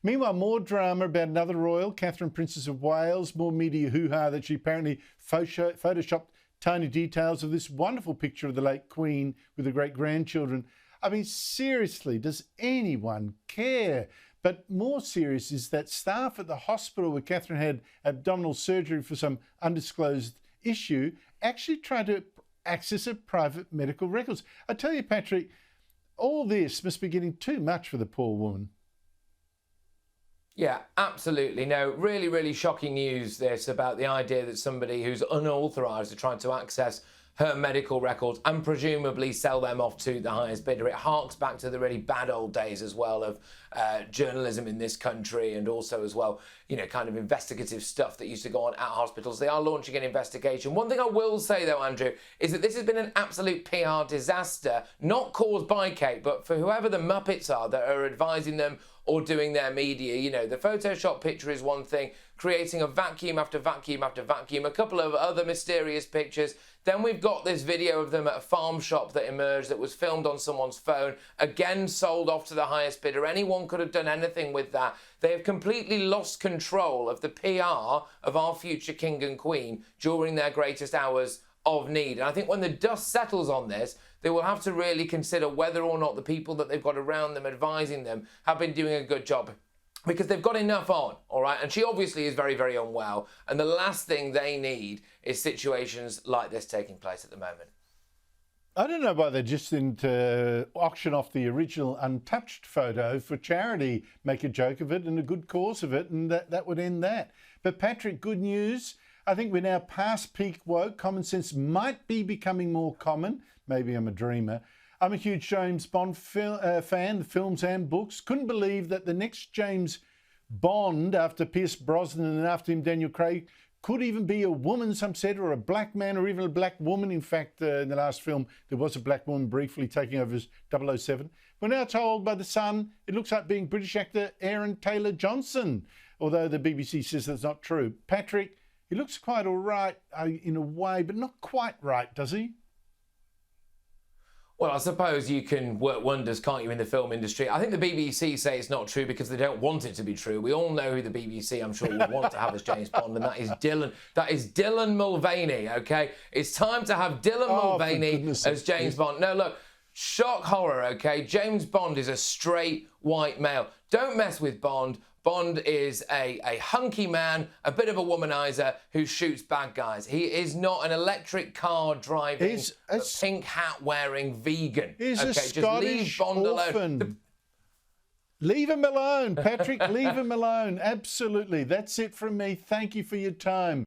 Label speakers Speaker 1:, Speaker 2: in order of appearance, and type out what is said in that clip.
Speaker 1: Meanwhile, more drama about another royal, Catherine, Princess of Wales. More media hoo-ha that she apparently photoshopped tiny details of this wonderful picture of the late Queen with the great-grandchildren. I mean, seriously, does anyone care? But more serious is that staff at the hospital where Catherine had abdominal surgery for some undisclosed issue actually tried to access her private medical records. I tell you, Patrick, all this must be getting too much for the poor woman.
Speaker 2: Yeah, absolutely. No, really, really shocking news, this, about the idea that somebody who's unauthorised are trying to access her medical records and presumably sell them off to the highest bidder. It harks back to the really bad old days as well of journalism in this country, and also as well, you know, kind of investigative stuff that used to go on at hospitals. They are launching an investigation. One thing I will say though, Andrew, is that this has been an absolute PR disaster, not caused by Kate, but for whoever the Muppets are that are advising them or doing their media. You know, the Photoshop picture is one thing, creating a vacuum after vacuum after vacuum, a couple of other mysterious pictures. Then we've got this video of them at a farm shop that emerged that was filmed on someone's phone, again sold off to the highest bidder. Anyone could have done anything with that. They have completely lost control of the PR of our future king and queen during their greatest hours of need. And I think when the dust settles on this, they will have to really consider whether or not the people that they've got around them advising them have been doing a good job, because they've got enough on, all right? And she obviously is very, very unwell. And the last thing they need is situations like this taking place at the moment.
Speaker 1: I don't know why they just didn't auction off the original untouched photo for charity, make a joke of it and a good cause of it, and that would end that. But Patrick, good news. I think we're now past peak woke. Common sense might be becoming more common. Maybe I'm a dreamer. I'm a huge James Bond fan, the films and books. Couldn't believe that the next James Bond, after Pierce Brosnan and after him Daniel Craig, could even be a woman, some said, or a black man, or even a black woman. In fact, in the last film, there was a black woman briefly taking over as 007. We're now told by The Sun it looks like being British actor Aaron Taylor-Johnson, although the BBC says that's not true. Patrick, he looks quite all right in a way, but not quite right, does he?
Speaker 2: Well, I suppose you can work wonders, can't you, in the film industry? I think the BBC say it's not true because they don't want it to be true. We all know who the BBC, I'm sure, would want to have as James Bond, and that is Dylan. That is Dylan Mulvaney, okay? It's time to have Dylan Mulvaney as James Bond. No, look, shock horror, okay? James Bond is a straight white male. Don't mess with Bond. Bond is a hunky man, a bit of a womaniser who shoots bad guys. He is not an electric car driving, pink hat wearing vegan.
Speaker 1: He's a Scottish just leave Bond alone. Leave him alone, Patrick. Leave him alone. Absolutely. That's it from me. Thank you for your time.